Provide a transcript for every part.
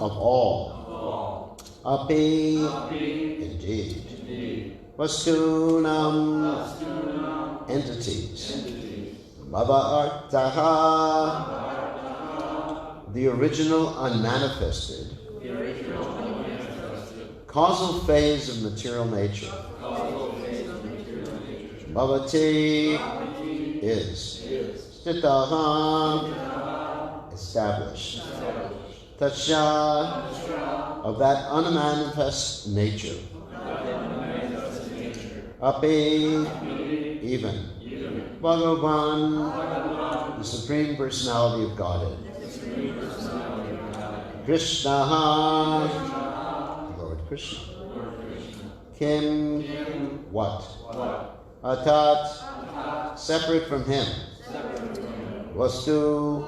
of all. Api, indeed. Vastunam, entities. Bhava artaha, the original unmanifested, causal phase of material nature. Bhavati is. Stitaha, established. Tasha, of that unmanifest nature. Api, even. Bhagavan, the Supreme Personality of Godhead. Krishna, Lord Krishna. Kim, what? Atat, separate from him. Vastu,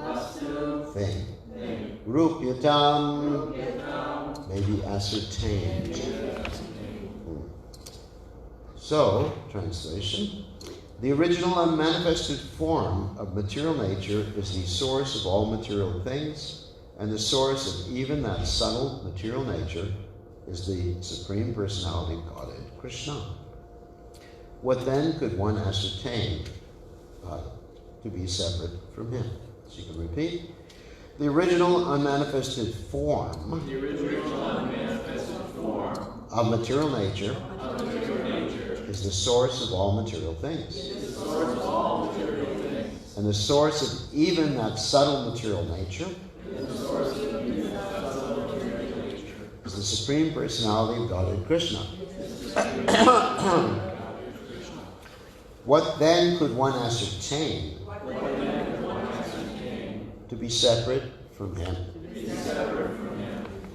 thing. Rupyatam, may be ascertained. So, translation. The original unmanifested form of material nature is the source of all material things, and the source of even that subtle material nature is the Supreme Personality of Godhead, Krishna. What then could one ascertain to be separate from him? So you can repeat. The original unmanifested form of material nature is the source of all material things. And the source of even that subtle material nature is the Supreme Personality of Godhead, Krishna. What then could one ascertain to be separate from him?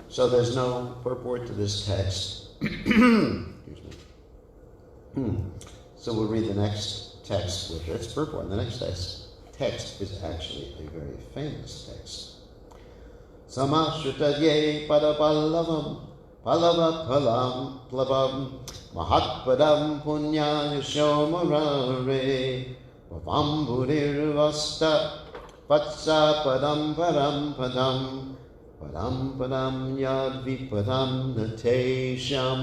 So there's no purport to this text. So we'll read the next text with its purport. And the next text is actually a very famous text. Samashritadye padapallavam pallava palam plavam mahatpadam punya yashomurare vavamburirvasta vatsa padam param padam yadvipadam natesham.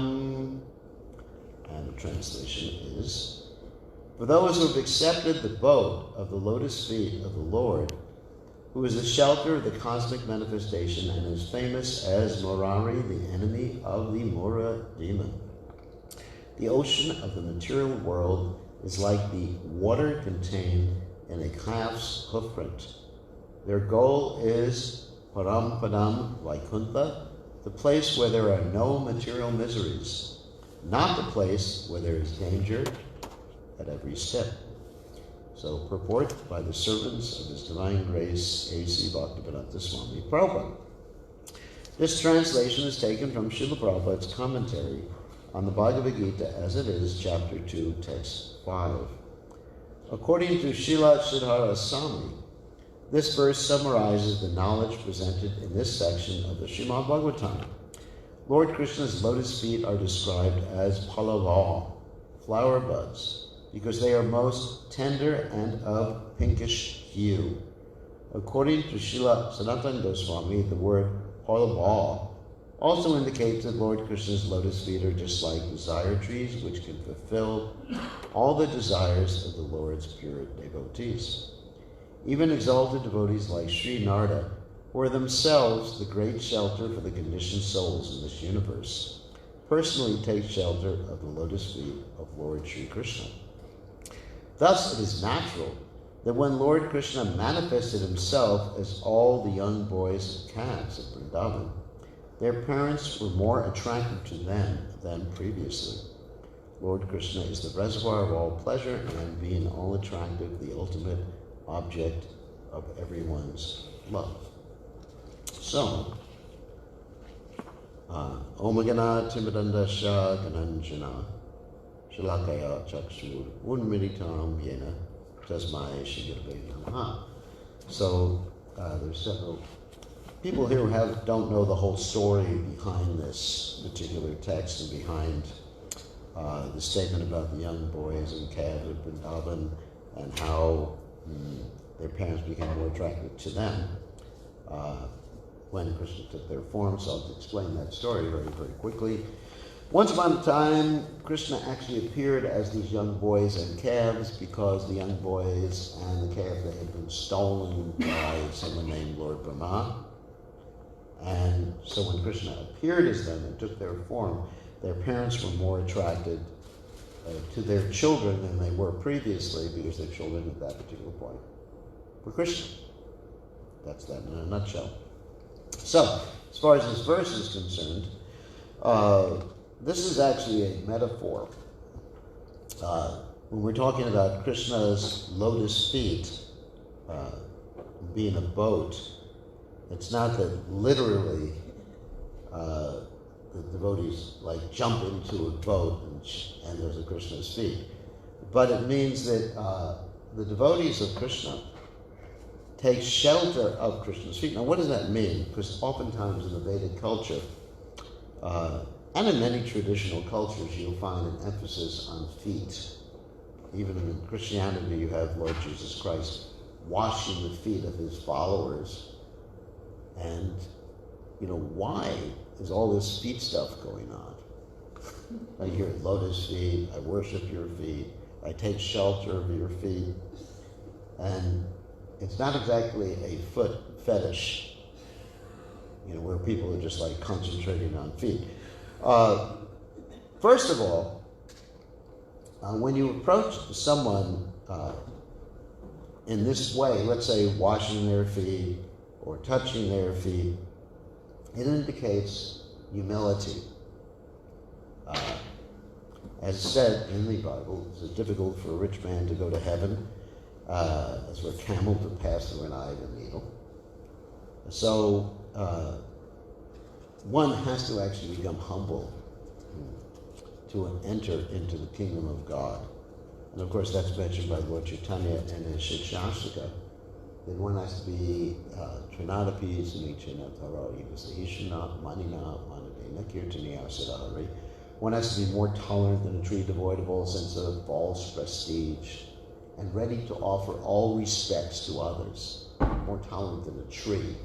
And the translation is, for those who have accepted the boat of the lotus feet of the Lord, who is the shelter of the cosmic manifestation and is famous as Murari, the enemy of the Mura demon. The ocean of the material world is like the water contained in a calf's hoofprint. Their goal is Parampadam Vaikuntha, the place where there are no material miseries, not the place where there is danger at every step. So, purport by the servants of His Divine Grace, A.C. Bhaktivedanta Swami Prabhupada. This translation is taken from Srila Prabhupada's commentary on the Bhagavad Gita as it is, chapter 2, text 5. According to Srila Siddhara Swami, this verse summarizes the knowledge presented in this section of the Srimad Bhagavatam. Lord Krishna's lotus feet are described as pallava, flower buds, because they are most tender and of pinkish hue. According to Srila Sanatana Goswami, the word pallava also indicates that Lord Krishna's lotus feet are just like desire trees, which can fulfill all the desires of the Lord's pure devotees. Even exalted devotees like Sri Narada, who are themselves the great shelter for the conditioned souls in this universe, personally take shelter of the lotus feet of Lord Sri Krishna. Thus, it is natural that when Lord Krishna manifested himself as all the young boys and calves of Vrindavan, their parents were more attractive to them than previously. Lord Krishna is the reservoir of all pleasure, and being all attractive, the ultimate object of everyone's love. So, Omagana Timidandasha Gananjana Shalakaya Chakshur Unmiritam Yena Tasmai Shigirve Namaha. So, there's several people here who don't know the whole story behind this particular text and behind the statement about the young boys and calves of Vrindavan and how their parents became more attracted to them. when Krishna took their form. So I'll explain that story very, very quickly. Once upon a time, Krishna actually appeared as these young boys and calves because the young boys and the calves, they had been stolen by someone named Lord Brahma. And so when Krishna appeared as them and took their form, their parents were more attracted to their children than they were previously, because their children at that particular point were Krishna. That's that in a nutshell. So, as far as this verse is concerned, this is actually a metaphor. When we're talking about Krishna's lotus feet being a boat, it's not that literally the devotees like jump into a boat and those are Krishna's feet. But it means that the devotees of Krishna take shelter of Krishna's feet. Now, what does that mean? Because oftentimes in the Vedic culture, and in many traditional cultures, you'll find an emphasis on feet. Even in Christianity, you have Lord Jesus Christ washing the feet of his followers. And, why is all this feet stuff going on? I hear lotus feet, I worship your feet, I take shelter of your feet. And it's not exactly a foot fetish, where people are just like concentrating on feet. First of all, when you approach someone in this way, let's say washing their feet or touching their feet, it indicates humility. As said in the Bible, it's difficult for a rich man to go to heaven, as for a camel to pass through an eye of a needle. So one has to actually become humble to enter into the kingdom of God. And of course that's mentioned by Lord Chaitanya in his Shikshashtaka, that one has to be Trinadapi Sunichena Taro Yivasahishana Manina Manadena Kirtaniya Siddhari. One has to be more tolerant than a tree, devoid of all sense of false prestige, and ready to offer all respects to others. More tolerant than a tree.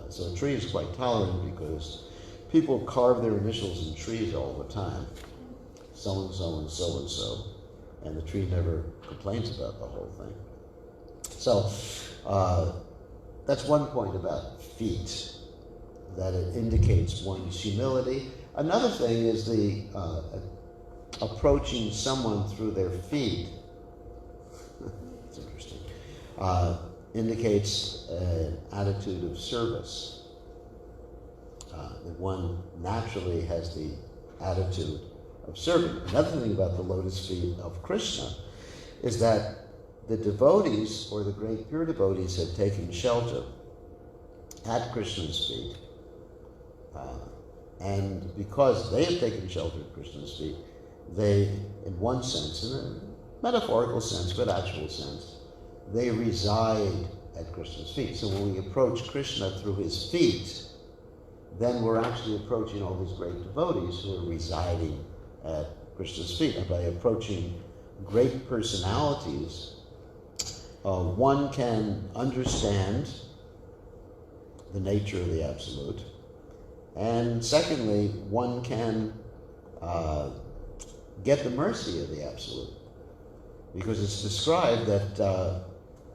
So a tree is quite tolerant because people carve their initials in trees all the time. So-and-so and so-and-so. And the tree never complains about the whole thing. So that's one point about feet, that it indicates one's humility. Another thing is the approaching someone through their feet. It's interesting. Indicates an attitude of service. That one naturally has the attitude of serving. Another thing about the lotus feet of Krishna is that the devotees, or the great pure devotees, have taken shelter at Krishna's feet. And because they have taken shelter at Krishna's feet, they, in one sense, in a metaphorical sense, but actual sense, they reside at Krishna's feet. So when we approach Krishna through his feet, then we're actually approaching all these great devotees who are residing at Krishna's feet. And by approaching great personalities, one can understand the nature of the Absolute. And secondly, one can get the mercy of the Absolute. Because it's described that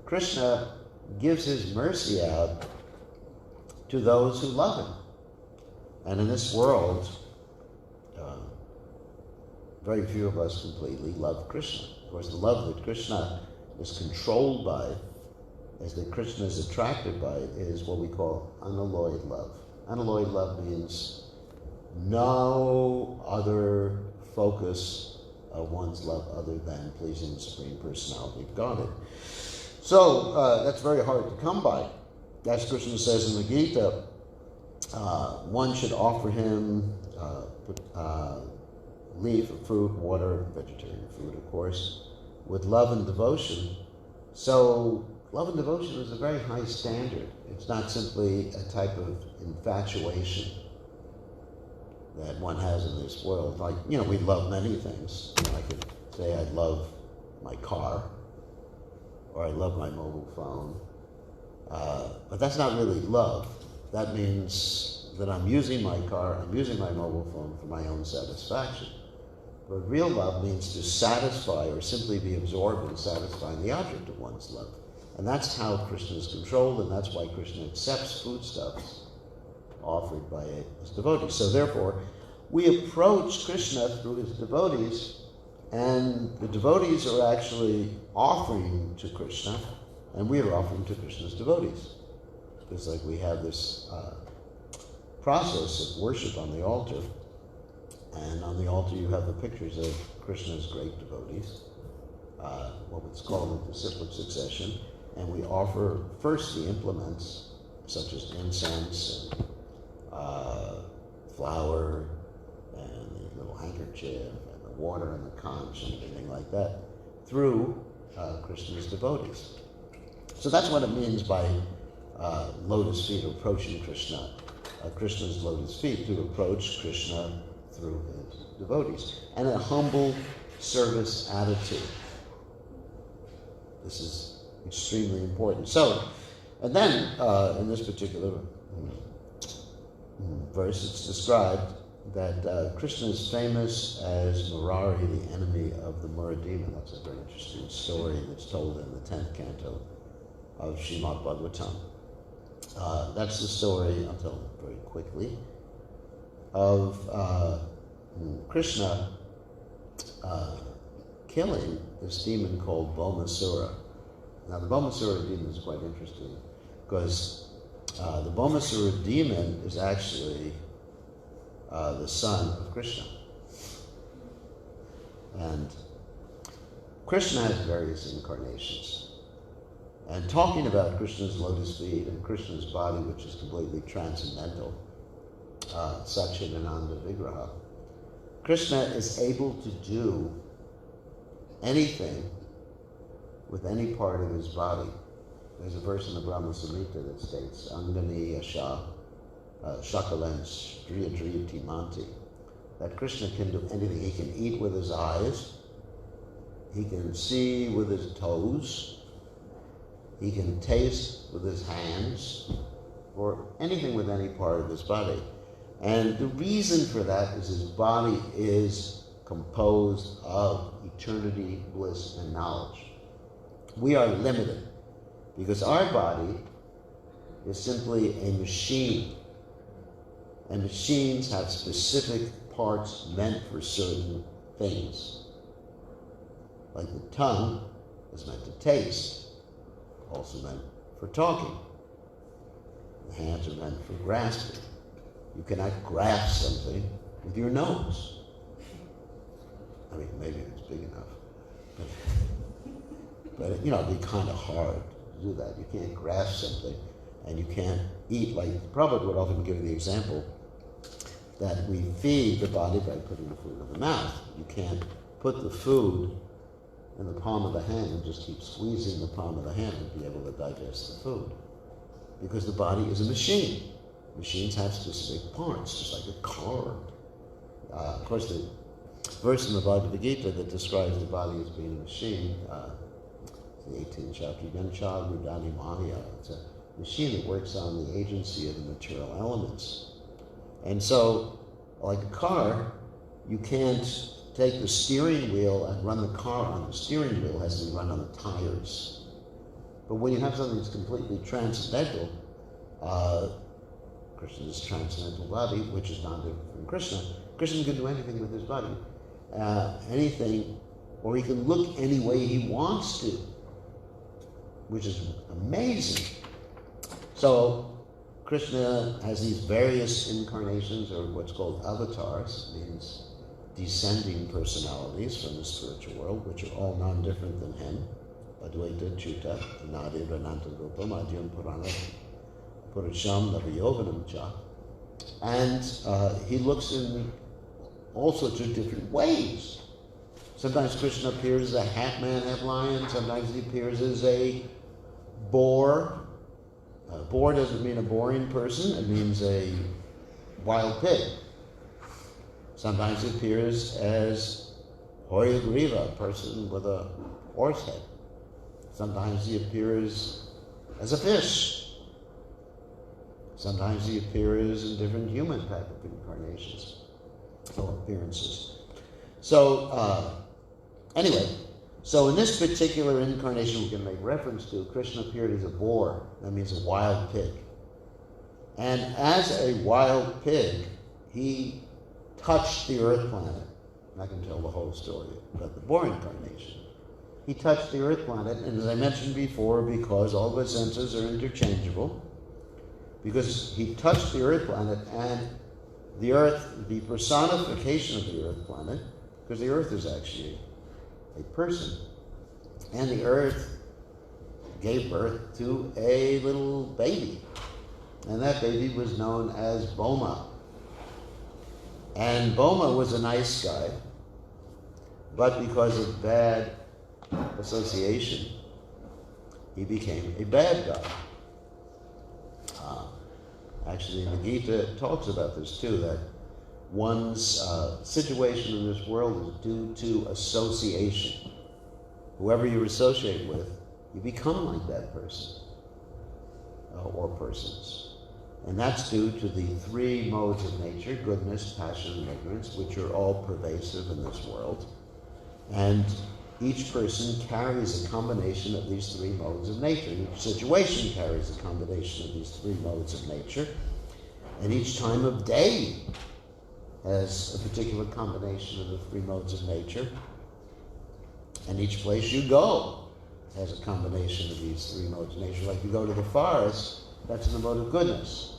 Krishna gives his mercy out to those who love him. And in this world, very few of us completely love Krishna. Of course, the love that Krishna is controlled by, as that Krishna is attracted by, is what we call unalloyed love. Unalloyed love means no other focus of one's love other than pleasing the Supreme Personality of Godhead. So that's very hard to come by. As Krishna says in the Gita, one should offer him leaf, fruit, water, vegetarian food, of course, with love and devotion. So love and devotion is a very high standard. It's not simply a type of infatuation that one has in this world. Like, we love many things. I could say I love my car, or I love my mobile phone. But that's not really love. that means that I'm using my car, I'm using my mobile phone for my own satisfaction. But real love means to satisfy or simply be absorbed in satisfying the object of one's love. And that's how Krishna is controlled, and that's why Krishna accepts foodstuffs offered by his devotees. So therefore, we approach Krishna through his devotees, and the devotees are actually offering to Krishna, and we are offering to Krishna's devotees. It's like we have this process of worship on the altar, and on the altar you have the pictures of Krishna's great devotees, what's called the disciplic succession, and we offer first the implements, such as incense and flour and the little handkerchief and the water and the conch and everything like that, through Krishna's devotees. So that's what it means by lotus feet, approaching Krishna, Krishna's lotus feet, to approach Krishna through his devotees. And a humble service attitude. This is extremely important. So, and then in this particular verse, it's described that Krishna is famous as Murari, the enemy of the Mura demon. That's a very interesting story that's told in the 10th canto of Srimad Bhagavatam. That's the story, I'll tell it very quickly, of Krishna killing this demon called Bhaumasura. Now the Bhaumasura demon is quite interesting, because the Bhaumasura demon is actually the son of Krishna. And Krishna has various incarnations. And talking about Krishna's lotus feet and Krishna's body, which is completely transcendental, Satchidananda Vigraha, Krishna is able to do anything with any part of his body. There's a verse in the Brahma Samhita that states, Angani Yasha Shakalan Striyadriyati Manti, that Krishna can do anything. He can eat with his eyes, he can see with his toes, he can taste with his hands, or anything with any part of his body. And the reason for that is his body is composed of eternity, bliss, and knowledge. We are limited because our body is simply a machine. And machines have specific parts meant for certain things. Like the tongue is meant to taste, also meant for talking. The hands are meant for grasping. You cannot grasp something with your nose. I mean, maybe if it's big enough. But it'd be kind of hard to do that. You can't grasp something, and you can't eat. Like Prabhupada would often give the example that we feed the body by putting the food in the mouth. You can't put the food in the palm of the hand and just keep squeezing the palm of the hand and be able to digest the food. Because the body is a machine. Machines have specific parts, just like a car. Of course, the verse in the Bhagavad Gita that describes the body as being a machine, the 18th chapter, Yancha Rudani Maya. It's a machine that works on the agency of the material elements. And so, like a car, you can't take the steering wheel and run the car on the steering wheel. It has to be run on the tires. But when you have something that's completely transcendental, Krishna's transcendental body, which is not different from Krishna, Krishna can do anything with his body. Anything, or he can look any way he wants to, which is amazing. So Krishna has these various incarnations, or what's called avatars, means descending personalities from the spiritual world, which are all non-different than him. Advaita, Chuta, Nadi, Rananta Rupa, Madhyam Purana, Purasham, Navayovanam Cha. And he looks in all sorts of different ways. Sometimes Krishna appears as a half man, half lion. Sometimes he appears as a boar. A boar doesn't mean a boring person. It means a wild pig. Sometimes he appears as Hoyagriva, a person with a horse head. Sometimes he appears as a fish. Sometimes he appears in different human type of incarnations or appearances. So, anyway, so in this particular incarnation we can make reference to, Krishna appeared as a boar. That means a wild pig. And as a wild pig, he touched the earth planet. I can tell the whole story about the boar incarnation. He touched the earth planet, and as I mentioned before, because all of our senses are interchangeable, because he touched the earth planet, and the earth, the personification of the earth planet, because the earth is actually a person, and the earth gave birth to a little baby, and that baby was known as Boma. And Boma was a nice guy, but because of bad association, he became a bad guy. Actually, the Gita talks about this too, that one's situation in this world is due to association. Whoever you associate with, you become like that person or persons. And that's due to the three modes of nature, goodness, passion, and ignorance, which are all pervasive in this world. And each person carries a combination of these three modes of nature. Each situation carries a combination of these three modes of nature. And each time of day has a particular combination of the three modes of nature. And each place you go has a combination of these three modes of nature. Like you go to the forest, that's in the mode of goodness.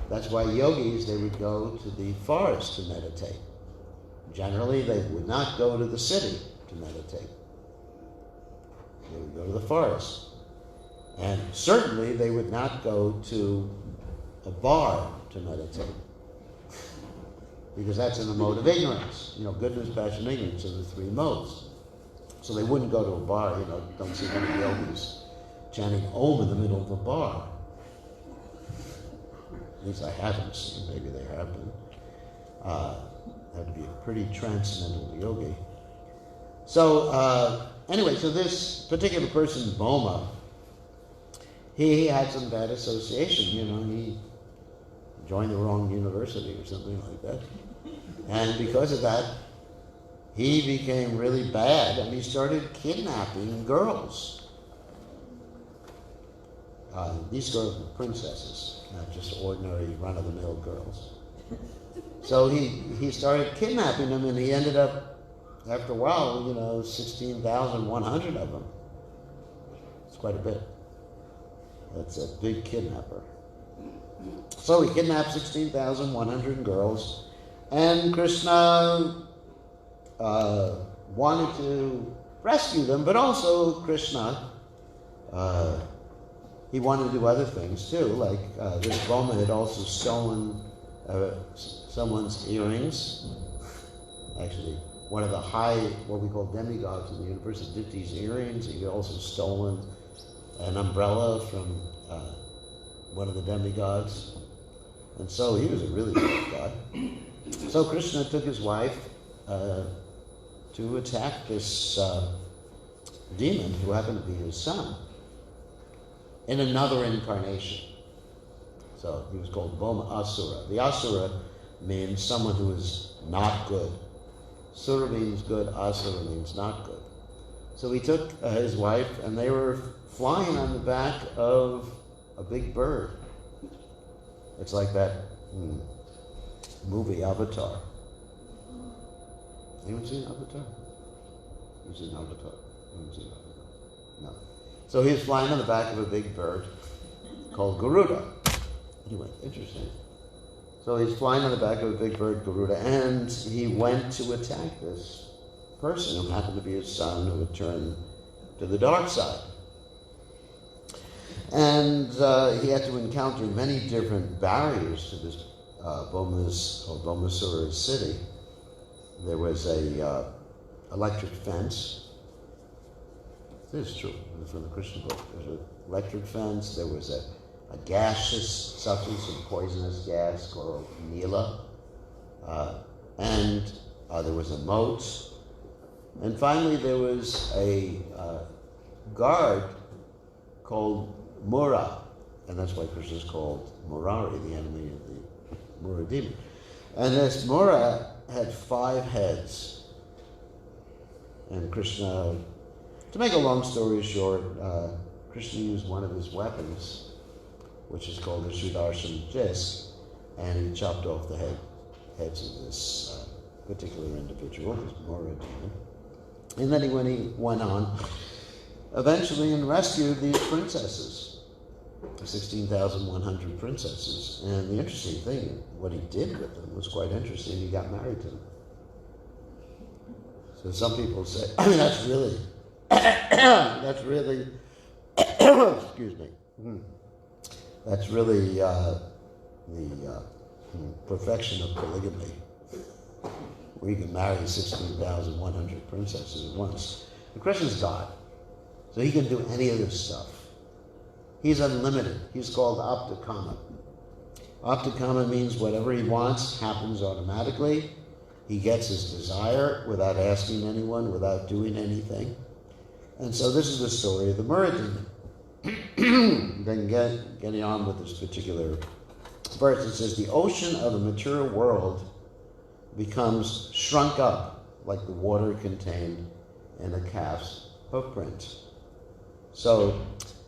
That's why yogis, they would go to the forest to meditate. Generally, they would not go to the city to meditate. They would go to the forest. And certainly, they would not go to a bar to meditate. Because that's in the mode of ignorance. You know, goodness, passion, ignorance are the three modes. So they wouldn't go to a bar, you know, don't see many yogis chanting Om in the middle of a bar. At least I haven't seen, maybe they have been. That would be a pretty transcendental yogi. So, anyway, so this particular person, Boma, he had some bad association, you know, he joined the wrong university or something like that. And because of that, he became really bad and he started kidnapping girls. These girls were princesses, not just ordinary run-of-the-mill girls. So he started kidnapping them, and he ended up, after a while, you know, 16,100 of them. It's quite a bit. That's a big kidnapper. So he kidnapped 16,100 girls, and Krishna wanted to rescue them, but also Krishna, he wanted to do other things too, like this Boma had also stolen someone's earrings. Actually, one of the high, what we call demigods in the universe, Aditi's earrings. He had also stolen an umbrella from one of the demigods. And so he was a really bad guy. So Krishna took his wife to attack this demon who happened to be his son in another incarnation. So he was called Boma Asura. The Asura means someone who is not good. Sura means good, Asura means not good. So he took his wife, and they were flying on the back of a big bird. It's like that movie Avatar. Anyone seen Avatar? You've seen Avatar? Anyone seen Avatar? No. So he was flying on the back of a big bird called Garuda. Anyway, interesting. So he's flying on the back of a big bird, Garuda, and he went to attack this person who happened to be his son, who had turned to the dark side. And he had to encounter many different barriers to this Bomasura's city. There was a electric fence. This is true. This is from the Christian book. There's an electric fence. There was a gaseous substance, a poisonous gas called Nila. And there was a moat. And finally, there was a guard called Mura. And that's why Krishna is called Murari, the enemy of the Mura demon. And this Mura had 5 heads. And Krishna, to make a long story short, Krishna used one of his weapons, which is called the Sudarshan disc, and he chopped off the heads of this particular individual, this Mura demon. And then he went on eventually and rescued these princesses. 16,100 princesses. And the interesting thing, what he did with them was quite interesting. He got married to them. So some people say, I mean, that's really, excuse me, that's really the perfection of polygamy, where you can marry 16,100 princesses at once. And Krishna's God, so he can do any of this stuff. He's unlimited. He's called Aptakama. Aptakama means whatever he wants happens automatically. He gets his desire without asking anyone, without doing anything. And so this is the story of the Mura demon. Then getting on with this particular verse, it says, the ocean of the material world becomes shrunk up like the water contained in a calf's hoofprint. So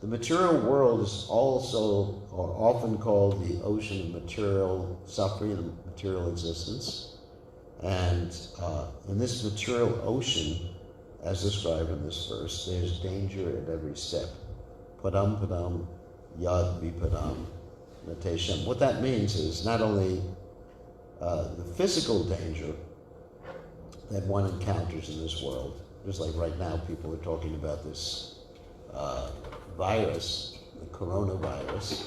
the material world is also, or often called, the ocean of material suffering and material existence. And in this material ocean, as described in this verse, there's danger at every step. Padam padam, yad vipadam, natesham. What that means is not only the physical danger that one encounters in this world, just like right now people are talking about this virus, the coronavirus,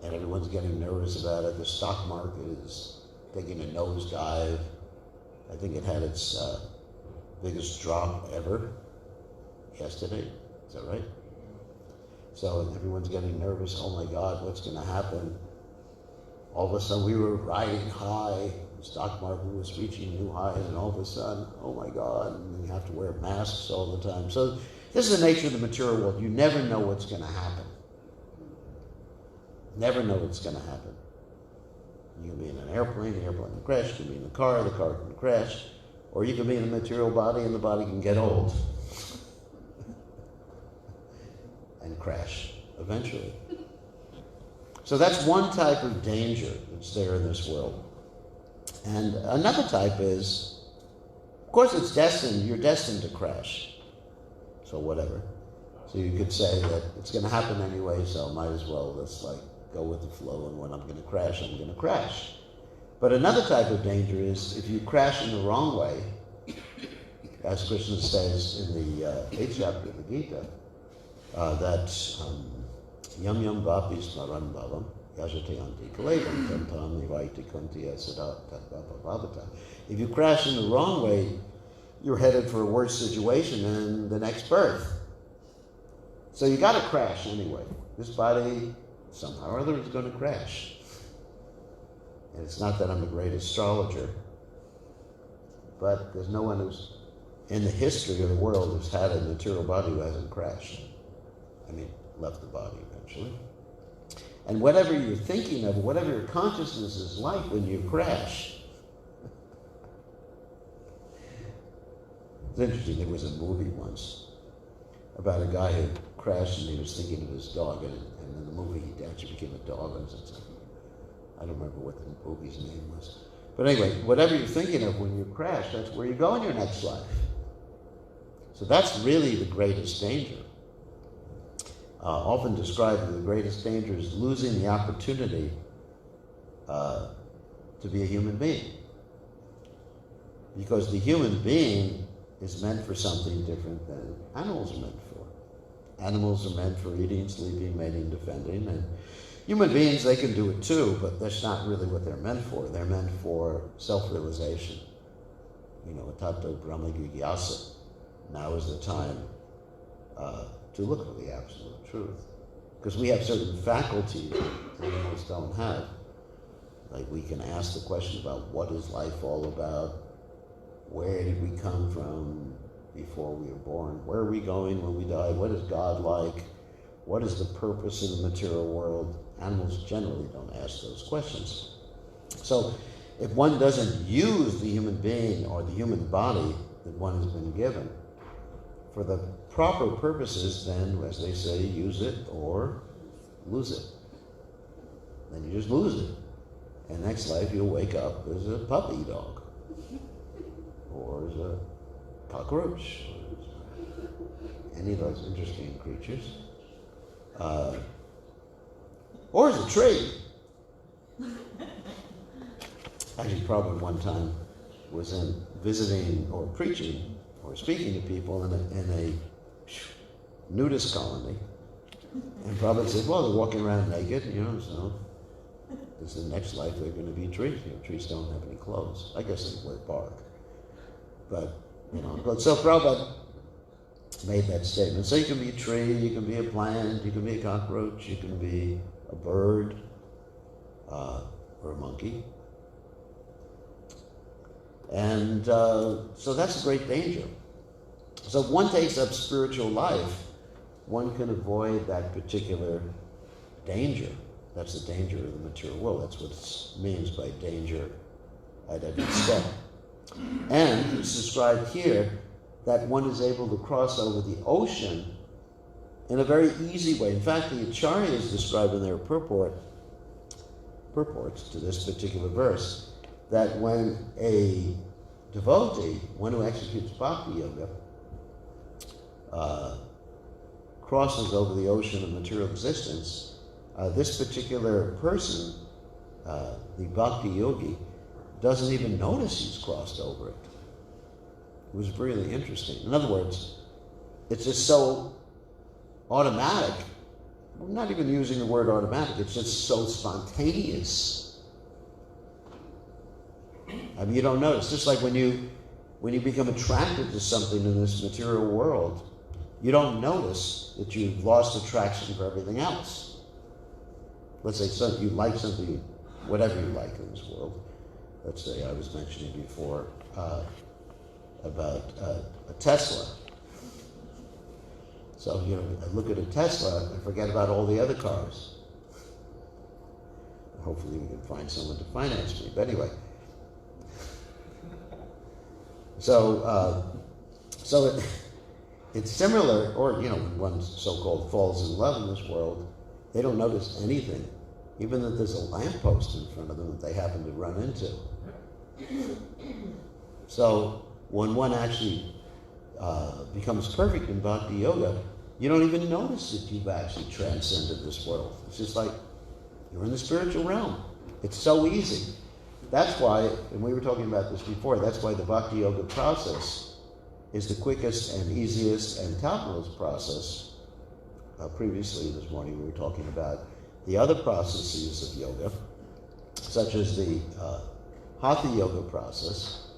and everyone's getting nervous about it. The stock market is taking a nosedive. I think it had its biggest drop ever yesterday. Is that right? So everyone's getting nervous. Oh my God, what's going to happen? All of a sudden we were riding high. The stock market was reaching new highs, and all of a sudden, oh my God, and you have to wear masks all the time. So this is the nature of the material world. You never know what's going to happen. Never know what's going to happen. You can be in an airplane, the airplane can crash. You can be in a car, the car can crash. Or you can be in a material body, and the body can get old and crash eventually. So that's one type of danger that's there in this world. And another type is, of course it's destined, you're destined to crash. So whatever. So you could say that it's going to happen anyway, so might as well just like go with the flow, and when I'm going to crash, I'm going to crash. But another type of danger is if you crash in the wrong way, as Krishna says in the 8th chapter of the Gita, that yam yam vapi smaran bhavam yajate anti kalevam tantam nivaiti kuntiya siddhata bhavata. If you crash in the wrong way, you're headed for a worse situation in the next birth. So you got to crash anyway. This body, somehow or other, is going to crash. And it's not that I'm a great astrologer, but there's no one who's in the history of the world who's had a material body who hasn't crashed. I mean, left the body eventually. And whatever you're thinking of, whatever your consciousness is like when you crash. It's interesting, there was a movie once about a guy who crashed and he was thinking of his dog, and in the movie he actually became a dog. I don't remember what the movie's name was. But anyway, whatever you're thinking of when you crash, that's where you go in your next life. So that's really the greatest danger. Often described as the greatest danger is losing the opportunity to be a human being. Because the human being is meant for something different than animals are meant for. Animals are meant for eating, sleeping, mating, defending, and human beings, they can do it too, but that's not really what they're meant for. They're meant for self-realization. Tato Brahma Jigyasa. Now is the time to look for the absolute truth. Because we have certain faculties that animals don't have. Like we can ask the question about what is life all about? Where did we come from before we were born? Where are we going when we die? What is God like? What is the purpose of the material world? Animals generally don't ask those questions. So if one doesn't use the human being or the human body that one has been given for the proper purposes, then, as they say, use it or lose it. Then you just lose it. And next life you'll wake up as a puppy dog, or as a cockroach, any of those interesting creatures, or as a tree. Actually, probably one time was in visiting or preaching or speaking to people in a nudist colony, and Prabhupada said, well, they're walking around naked, so this is the next life they're going to be trees. Trees don't have any clothes. I guess they wear bark. But so Prabhupada made that statement. So you can be a tree, you can be a plant, you can be a cockroach, you can be a bird, or a monkey. And so that's a great danger. So if one takes up spiritual life, one can avoid that particular danger. That's the danger of the material world. That's what it means by danger at every step. And it's described here that one is able to cross over the ocean in a very easy way. In fact, the Acharyas describe in their purports to this particular verse that when a devotee, one who executes bhakti yoga, crosses over the ocean of material existence, this particular person, the bhakti yogi, doesn't even notice he's crossed over it. It was really interesting. In other words, it's just so automatic. I'm not even using the word automatic. It's just so spontaneous. I mean, you don't notice. Just like when you become attracted to something in this material world, you don't notice that you've lost attraction for everything else. Let's say you like something, whatever you like in this world. Let's say I was mentioning before about a Tesla. So, I look at a Tesla and forget about all the other cars. Hopefully we can find someone to finance me. But anyway. So it's similar, or, when one so-called falls in love in this world, they don't notice anything, even that there's a lamppost in front of them that they happen to run into. So when one actually becomes perfect in bhakti yoga, you don't even notice that you've actually transcended this world. It's just like you're in the spiritual realm. It's so easy. That's why, and we were talking about this before, that's why the bhakti yoga process is the quickest and easiest and topmost process. Previously this morning we were talking about the other processes of yoga, such as the Hatha yoga process.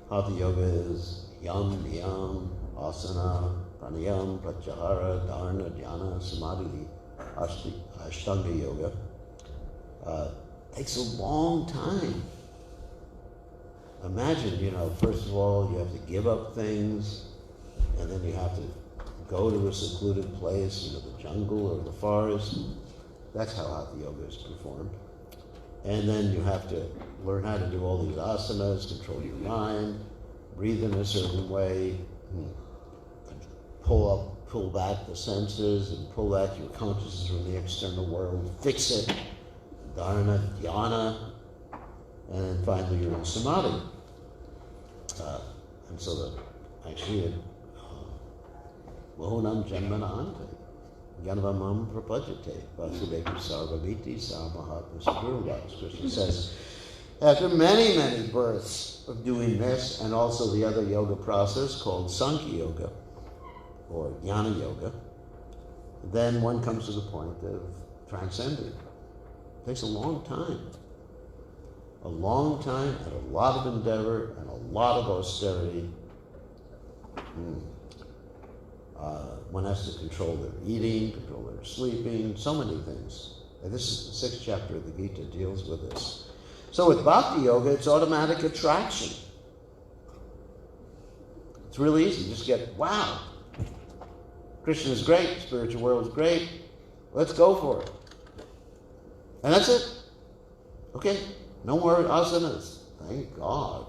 Hatha yoga is yam, niyam, asana, pranayam, pratyahara, dharana, dhyana, samadhi, ashtanga yoga. Takes a long time. Imagine, first of all, you have to give up things, and then you have to go to a secluded place, the jungle or the forest. That's how Hatha yoga is performed. And then you have to learn how to do all these asanas, control your mind, breathe in a certain way, pull back the senses and pull back your consciousness from the external world, fix it, dharana, dhyana, and then finally you're in samadhi. And so actually, Vahunam Janmanante, Janavamam Prapajate, Vasudeva Sarvamiti Samahatma Sadhurvas. Krishna says, after many, many births of doing this and also the other yoga process called Sankhya Yoga or Jnana Yoga, then one comes to the point of transcending. It takes a long time. A long time and a lot of endeavor and a lot of austerity. One has to control their eating, control their sleeping, so many things. And this is the 6th chapter of the Gita deals with this. So with Bhakti Yoga, it's automatic attraction. It's really easy. You just get, wow. Krishna is great, spiritual world is great, let's go for it. And that's it. Okay, no more asanas, thank God.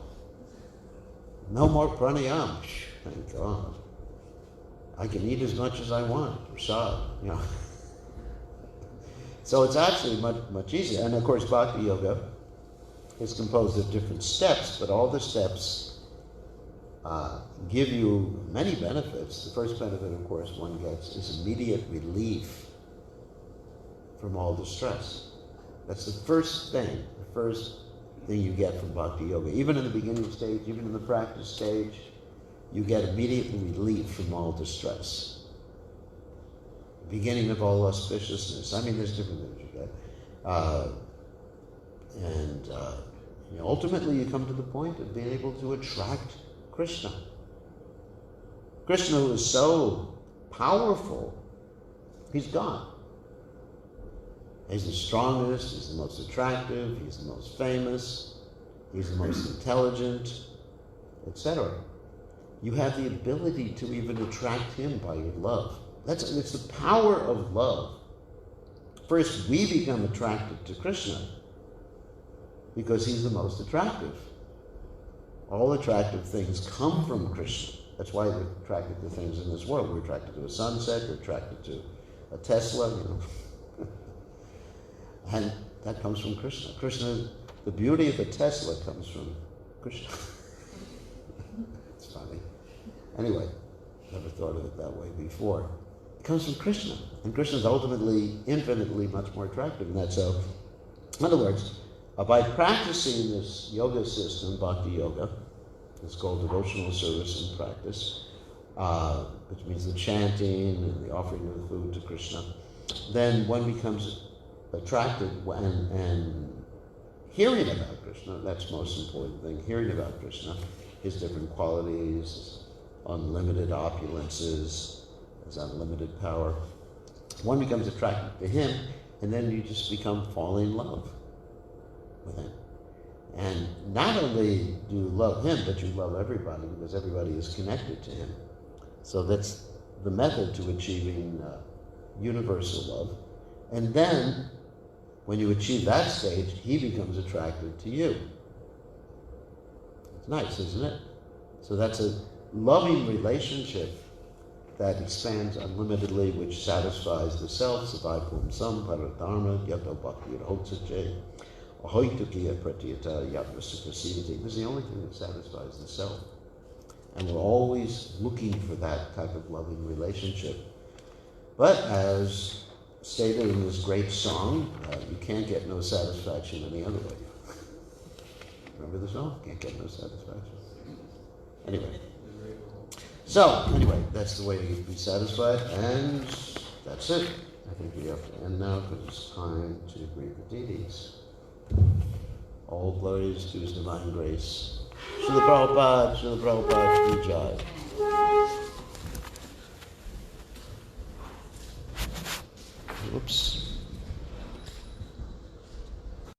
No more pranayam, thank God. I can eat as much as I want, prasad, So it's actually much, much easier. And of course, Bhakti Yoga is composed of different steps, but all the steps give you many benefits. The first benefit, of course, one gets is immediate relief from all distress. That's the first thing you get from Bhakti Yoga. Even in the beginning stage, even in the practice stage, you get immediate relief from all distress. Beginning of all auspiciousness. I mean, there's different things you get. Ultimately you come to the point of being able to attract Krishna. Krishna, who is so powerful, he's God. He's the strongest, he's the most attractive, he's the most famous, he's the most intelligent, etc. You have the ability to even attract him by your love. It's the power of love. First, we become attracted to Krishna because he's the most attractive. All attractive things come from Krishna. That's why we're attracted to things in this world. We're attracted to a sunset, we're attracted to a Tesla, And that comes from Krishna. Krishna, the beauty of a Tesla comes from Krishna. It's funny. Anyway, never thought of it that way before. It comes from Krishna. And Krishna is ultimately, infinitely much more attractive than that. So, in other words, by practicing this yoga system, Bhakti Yoga, it's called devotional service and practice, which means the chanting and the offering of food to Krishna, then one becomes attracted and hearing about Krishna, that's the most important thing, hearing about Krishna, his different qualities, unlimited opulences, his unlimited power. One becomes attracted to him, and then you just fall in love with him. And not only do you love him, but you love everybody, because everybody is connected to him. So that's the method to achieving universal love. And then, when you achieve that stage, he becomes attracted to you. It's nice, isn't it? So that's a loving relationship that expands unlimitedly, which satisfies the self. Savai sam paradharma yato bhakti rahotsache ahoitukiya pratyata yaprasukasivati. This is the only thing that satisfies the self. And we're always looking for that type of loving relationship. But as stated in this great song, you can't get no satisfaction any other way. Remember the song? Can't get no satisfaction. Anyway. Anyway, that's the way to be satisfied, and that's it. I think we have to end now because it's time to greet the deities. All glories to his divine grace. Srila Prabhupada, Ki Jai. Whoops.